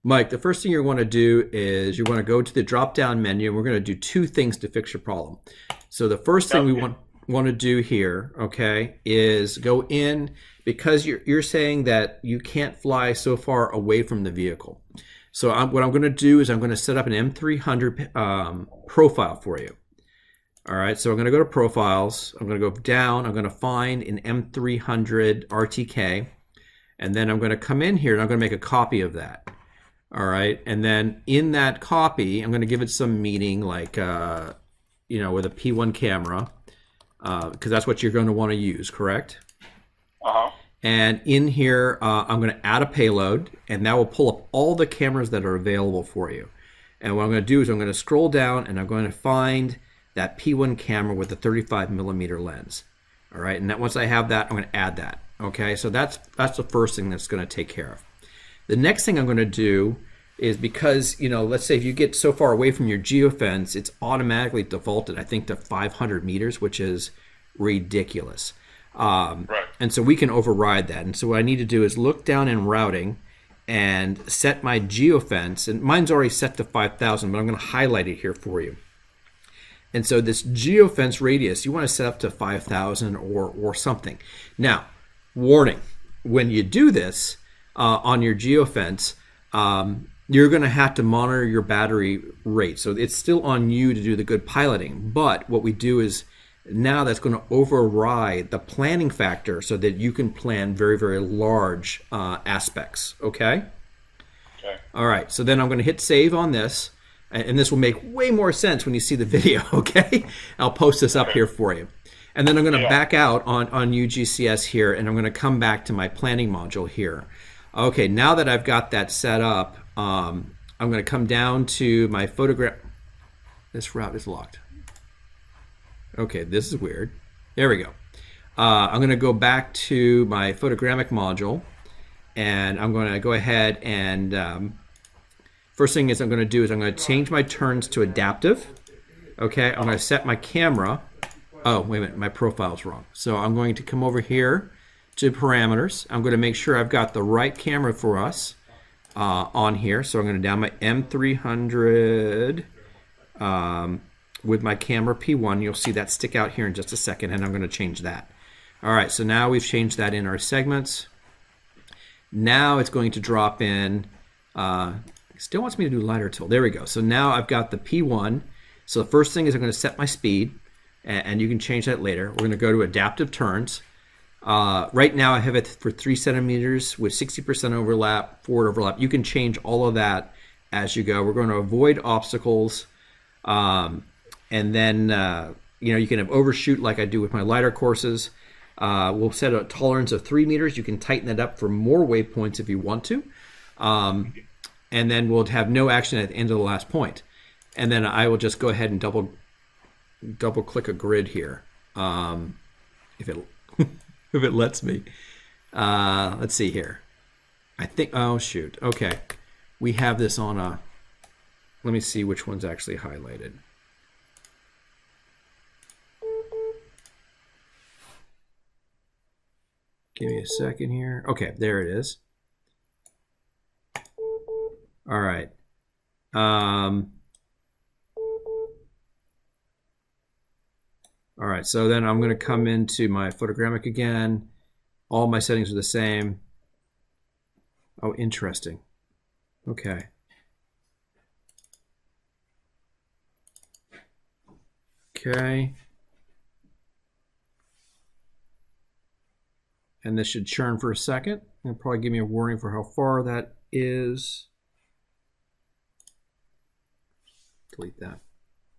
Mike, the first thing you want to do is you want to go to the drop-down menu, and we're going to do two things to fix your problem. So the first thing we want to do here, okay, is go in, because you're saying that you can't fly so far away from the vehicle. So what I'm going to do is I'm going to set up an M300 profile for you. All right, so I'm going to go to Profiles. I'm going to go down. I'm going to find an M300 RTK, and then I'm going to come in here and I'm going to make a copy of that. All right, and then in that copy, I'm going to give it some meaning, like you know, with a P1 camera, because that's what you're going to want to use, correct? And in here, I'm going to add a payload, and that will pull up all the cameras that are available for you. And what I'm going to do is I'm going to scroll down, and I'm going to find that P1 camera with the 35mm lens. All right, and that once I have that, I'm going to add that. Okay, so that's the first thing that's going to take care of. The next thing I'm going to do is, because, you know, let's say if you get so far away from your geofence, it's automatically defaulted, I think, to 500 meters, which is ridiculous. Right. And so we can override that. And so what I need to do is look down in routing and set my geofence. And mine's already set to 5,000, but I'm going to highlight it here for you. And so this geofence radius, you want to set up to 5,000 or something. Now, warning, when you do this on your geofence, you're going to have to monitor your battery rate. So it's still on you to do the good piloting. But what we do is, now that's going to override the planning factor so that you can plan very, very large aspects, okay? Okay. All right, so then I'm going to hit save on this, and this will make way more sense when you see the video, okay? I'll post this up here for you. And then I'm going to back out on UGCS here, and I'm going to come back to my planning module here. Okay, now that I've got that set up, I'm going to come down to my photograph. This route is locked. Okay, this is weird. There we go. I'm going to go back to my photogrammic module, and I'm going to go ahead and first thing is I'm going to do is I'm going to change my turns to adaptive. Okay, I'm going to set my camera. Oh, wait a minute, my profile's wrong. So I'm going to come over here to parameters. I'm going to make sure I've got the right camera for us on here. So I'm going to down my M300 with my camera P1. You'll see that stick out here in just a second, and I'm going to change that. All right, so now we've changed that in our segments. Now it's going to drop in, still wants me to do lighter tilt. There we go. So now I've got the P1. So the first thing is I'm going to set my speed, and you can change that later. We're going to go to adaptive turns. Right now I have it for 3 centimeters with 60% overlap, forward overlap. You can change all of that as you go. We're going to avoid obstacles. And then, you know, you can have overshoot like I do with my LiDAR courses. We'll set a tolerance of 3 meters. You can tighten that up for more waypoints if you want to. And then we'll have no action at the end of the last point. And then I will just go ahead and double click a grid here. If it if it lets me. Let's see here. I think, oh shoot. Okay. We have this on a, let me see which one's actually highlighted. Give me a second here. Okay, there it is. All right. All right, so then I'm going to come into my photogrammic again. All my settings are the same. Oh, interesting. Okay. Okay. And this should churn for a second. It'll probably give me a warning for how far that is. Delete that.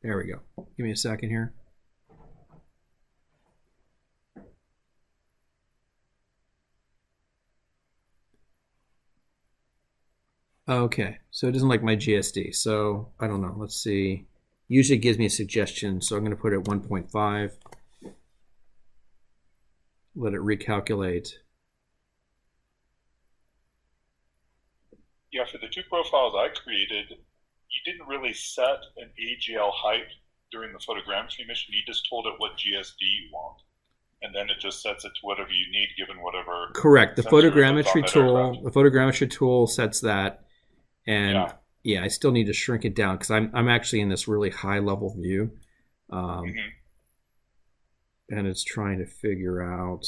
There we go. Give me a second here. Okay, so it doesn't like my GSD. So I don't know. Let's see. Usually it gives me a suggestion, so I'm going to put it at 1.5. Let it recalculate. Yeah, for the two profiles I created, you didn't really set an AGL height during the photogrammetry mission. You just told it what GSD you want. And then it just sets it to whatever you need given whatever. Correct. The photogrammetry tool sets that. And yeah, I still need to shrink it down because I'm actually in this really high level view. And it's trying to figure out.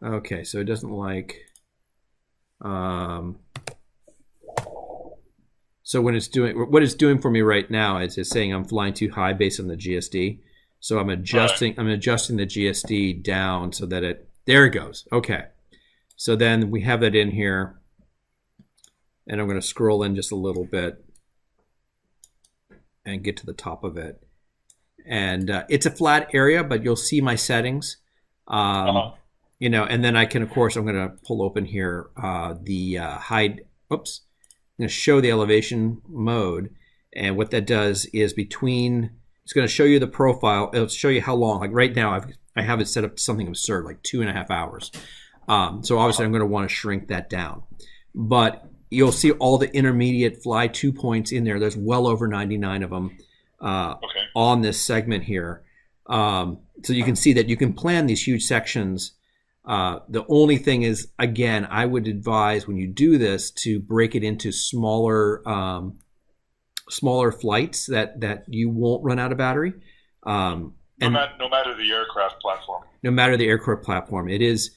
Okay, so it doesn't like. So when it's doing what it's doing for me right now is it's saying I'm flying too high based on the GSD. So I'm adjusting the GSD down so that there it goes. Okay. So then we have it in here, and I'm going to scroll in just a little bit and get to the top of it. And it's a flat area, but you'll see my settings. You know, and then I can, of course, I'm going to pull open here the hide. Oops. I'm going to show the elevation mode, and what that does is it's going to show you the profile. It'll show you how long. Like right now, I have it set up to something absurd, like 2.5 hours. So obviously, I'm going to want to shrink that down. But you'll see all the intermediate fly 2 points in there. There's well over 99 of them on this segment here. So you can see that you can plan these huge sections. The only thing is, again, I would advise when you do this to break it into smaller flights that you won't run out of battery. No matter the aircraft platform. No matter the aircraft platform, it is.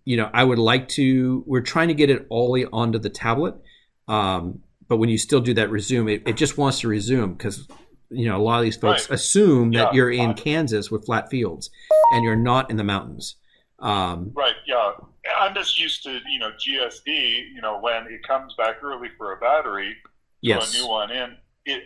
You know, I would like to. We're trying to get it all onto the tablet, but when you still do that resume, it just wants to resume because. You know, a lot of these folks assume that you're in Kansas with flat fields, and you're not in the mountains. Right. Yeah. I'm just used to GSD. You know, when it comes back early for a battery, throw a new one in.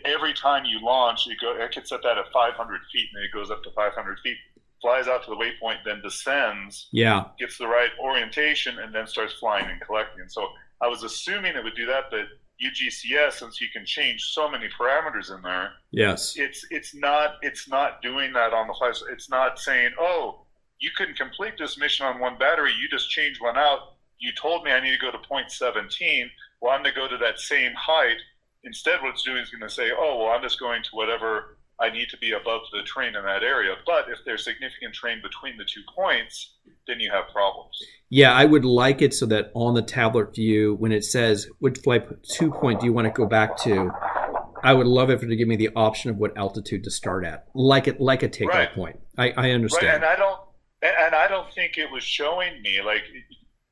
Every time you launch, I could set that at 500 feet, and it goes up to 500 feet, flies out to the waypoint, then descends. Yeah. Gets the right orientation, and then starts flying and collecting. So I was assuming it would do that, but UGCS, since you can change so many parameters in there, it's not doing that on the fly. It's not saying, oh, you couldn't complete this mission on one battery, you just changed one out. You told me I need to go to point 17. Well, I'm going to go to that same height. Instead, what it's doing is going to say, oh, well, I'm just going to whatever I need to be above the terrain in that area. But if there's significant terrain between the 2 points, then you have problems. Yeah, I would like it so that on the tablet view, when it says which flight 2 point do you want to go back to, I would love it to give me the option of what altitude to start at, like a takeoff point. I understand. Right, and I don't think it was showing me like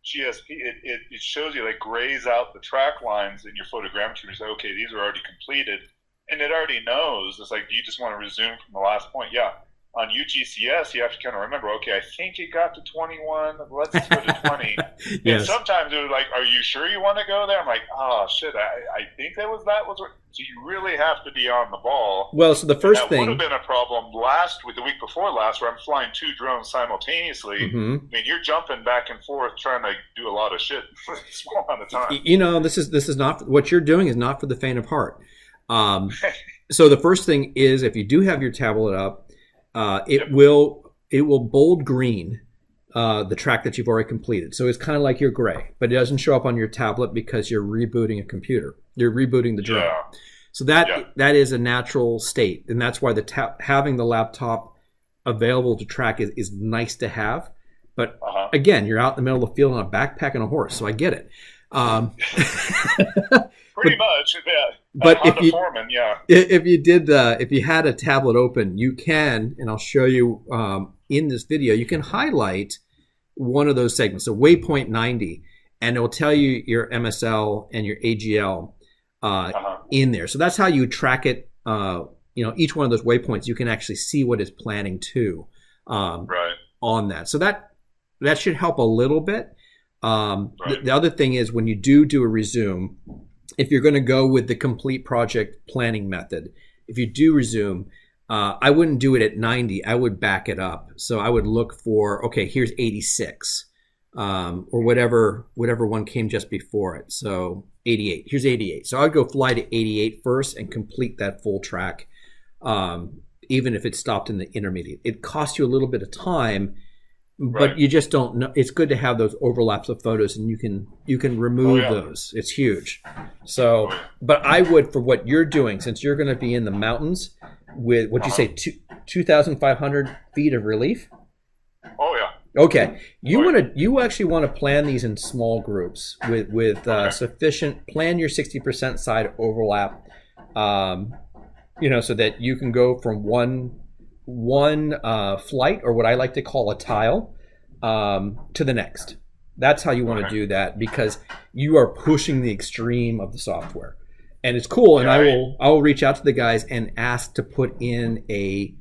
GSP. It shows you like grays out the track lines in your photogrammetry. You say, okay, these are already completed, and it already knows. It's like, do you just want to resume from the last point? Yeah. On UGCS, you have to kind of remember, okay, I think it got to 21. Let's go to 20. And sometimes it was like, are you sure you want to go there? I'm like, oh, shit, I think that was So you really have to be on the ball. Well, so the first thing... That would have been a problem the week before last, where I'm flying 2 drones simultaneously. I mean, you're jumping back and forth trying to do a lot of shit in a small amount of time. You know, this is not... What you're doing is not for the faint of heart. So the first thing is, if you do have your tablet up, it will bold green the track that you've already completed. So it's kind of like your gray, but it doesn't show up on your tablet because you're rebooting a computer. You're rebooting the drone. Yeah. So that is a natural state, and that's why having the laptop available to track is nice to have. But again, you're out in the middle of the field on a backpack and a horse, so I get it. Pretty much, yeah. But if you had a tablet open, you can, and I'll show you in this video, you can highlight one of those segments, so waypoint 90, and it will tell you your MSL and your AGL in there. So that's how you track it. Each one of those waypoints, you can actually see what it's planning to on that. So that should help a little bit. The other thing is when you do a resume, if you're going to go with the complete project planning method, if you do resume, I wouldn't do it at 90. I would back it up. So I would look for, okay, here's 86, or whatever one came just before it. So 88. Here's 88. So I'd go fly to 88 first and complete that full track, even if it stopped in the intermediate. It costs you a little bit of time, but you just don't know. It's good to have those overlaps of photos, and you can remove those. It's huge. So, but I would, for what you're doing, since you're going to be in the mountains with what you say 2,500 feet of relief. Oh yeah. Okay, you actually want to plan these in small groups with sufficient. Plan your 60% side overlap, so that you can go from one flight, or what I like to call a tile, to the next. That's how you want to do that, because you are pushing the extreme of the software, and it's cool. And I will reach out to the guys and ask to put in a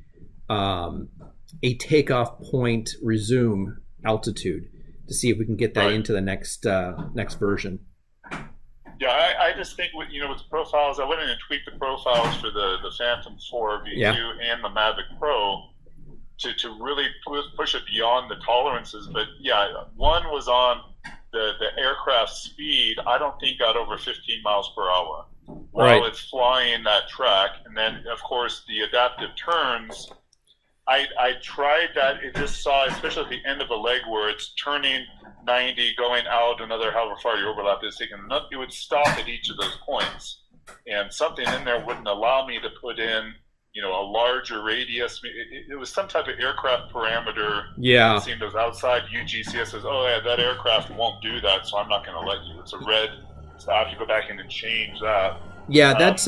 takeoff point resume altitude to see if we can get that into the next version. Yeah, I just think with the profiles, I went in and tweaked the profiles for the Phantom 4 V2 and the Mavic Pro to really push it beyond the tolerances. But yeah, one was on the aircraft speed. I don't think got over 15 miles per hour while it's flying that track, and then of course the adaptive turns. I tried that. It just saw, especially at the end of a leg where it's turning 90, going out another however far your overlap is taking. It would stop at each of those points, and something in there wouldn't allow me to put in, a larger radius. It was some type of aircraft parameter. Yeah. It seemed it was outside UGCS. Says, oh yeah, that aircraft won't do that, so I'm not going to let you. It's a red. So I have to go back in and change that. Yeah, that's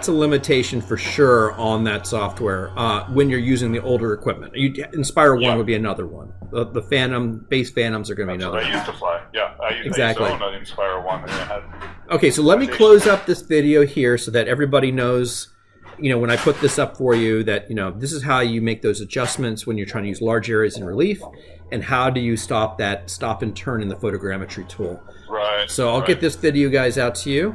a limitation for sure on that software when you're using the older equipment. Inspire 1 would be another one. The Phantom, base Phantoms are going to be another one. I used to fly. Yeah, I used to own an Inspire 1. Okay, so let me close up this video here so that everybody knows, when I put this up for you, that, this is how you make those adjustments when you're trying to use large areas in relief, and how do you stop that stop and turn in the photogrammetry tool. Right. So I'll get this video, guys, out to you.